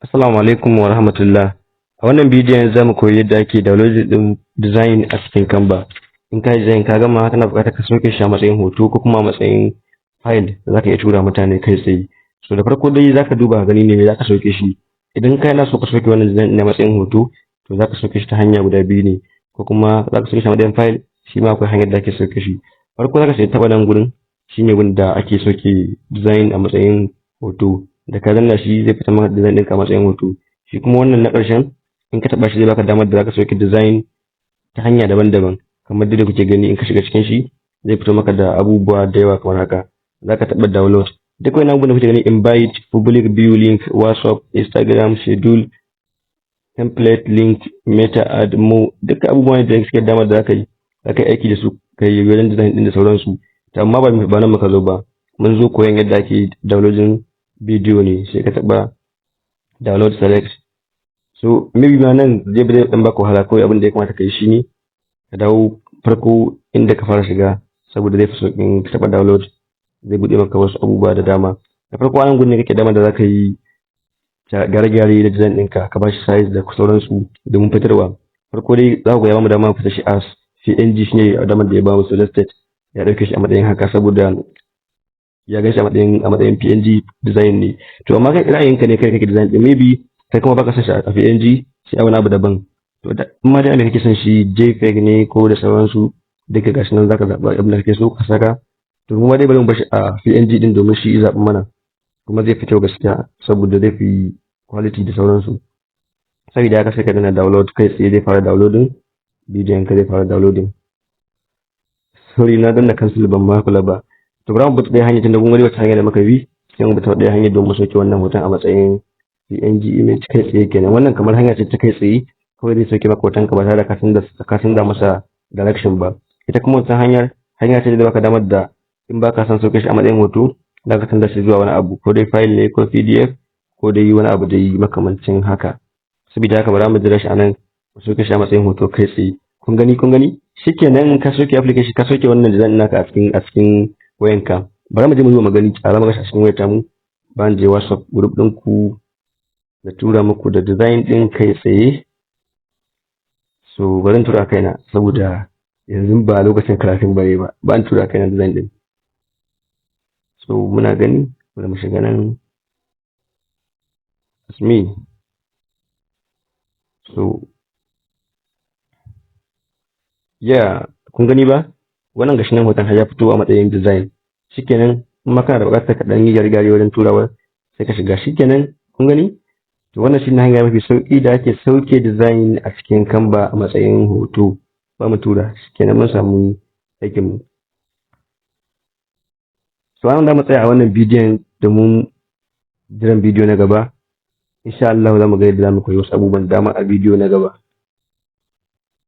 Assalamu alaikum wa rahmatullah. A wannan bidiyon za mu koyi yadda ake download din design a cikin Canva. In ka design ka gama kana buƙatar ka sauke shi a matsayin hoto ko kuma a matsayin file da zaka iya tura mutane kai tsaye. So da farko dai zaka duba gani ne zaka sauke shi. Idan kai na so ka sauke wannan design a matsayin hoto to zaka sauke shi ta hanya guda biyu ne ko kuma zaka sauke shi a matsayin file shi ma akwai hanyar da ake sauke shi. Farko zaka sai taɓa nan gurin shine gurin da ake sauke design a matsayin hoto. Da ka danna shi zai fita maka design ɗinka a matsayin hoto. Shi kuma wannan na ƙarshen in ka taɓa shi zai baka damar da zaka sauke design ta hanya daban-daban kamar da kuke gani. In ka shiga cikin shi zai fito maka da abubuwa da yawa kamar haka. Zaka taɓa download duk wani abubuwan da kuke gani: invite, public view link, WhatsApp, Instagram, schedule, template link, meta ad, mo, duka abubuwan da suke damar da zaka yi aiki da su kai wajen design ɗin da sauransu. Amma ba nan muka zo ba, mun zo koyon yadda ake downloading bidiyo ne. Sai ka taɓa download select. So maybe ma nan zai dan baka wahala, kawai abin da ya kamata ka yi shine ka dawo farko inda ka fara shiga saboda zai fi sauƙin. Ka taɓa download zai buɗe maka wasu abubuwa da dama. Da farko anan gurin ne kake dama da zaka yi gyare-gyare da design ɗinka, ka bashi size da sauransu domin fitarwa. Farko dai za ku ga ya bamu dama fita shi as PNG, shine damar da ya bamu suggested ya ɗauke shi a matsayin haka saboda ya gan shi a matsayin PNG design ne. To amma kai ra'ayinka ne kai kake design din, maybe kai kuma baka son shi a PNG sai a wani abu daban. To amma dai kake son shi JPEG ne ko da sauransu, duka gashi nan zaka zaɓa abin da kake so ka saka. To kuma dai bari mu bashi a PNG din domin shi zaɓin mana kuma zai fi kyau gaskiya saboda zai fi quality da sauransu. Saboda haka sai ka dana download kai tsaye zai fara downloading bidiyon ka, zai fara downloading. Sorry na danna cancel ban ma kula ba. To bari mu bi ɗaya hanyar, tunda kun gani wata hanya da muka bi, sai mu bi ta ɗaya hanyar domin sauke wannan hoton a matsayin PNG image kai tsaye kenan. Wannan kamar hanya ce ta kai tsaye, kawai zai sauke maka hoton ka ba tare da ka canza masa direction ba. Ita kuma wancan hanya ce da baka damar da in baka son sauke shi a matsayin hoto za ka canza shi zuwa wani abu, ko dai file ne ko PDF ko dai wani abu dai makamancin haka. Saboda haka bari mu jira shi anan mu sauke shi a matsayin hoto kai tsaye. Kun gani shikenan ka sauke application, ka sauke wannan design naka a cikin wayanka. Bari mu je mu zo mu gani a ramar a cikin wayar mu. Ban je WhatsApp group din ku da tura muku da design din kai tsaye. So bari in tura kaina saboda yanzu ba lokacin karatun bare ba. Ba an tura kaina design din. So muna gani, bari mu shiga nan. It's me. So yeah, kun gani ba? Wannan gashi nan hoton har ya fito a matsayin design. Shikenan in ma kana da buƙatar ka dan yi gyare-gyare wajen turawa sai ka shiga. Shikenan kun gani? To wannan shine hanya mafi sauki da ake sauke design a cikin Canva a matsayin hoto. Ba mu tura. Shikenan mun samu aikin mu. So an da mu tsaya a wannan bidiyon domin jiran bidiyo na gaba. Insha Allah za mu ga yadda za mu koyi wasu abubuwan dama a bidiyo na gaba.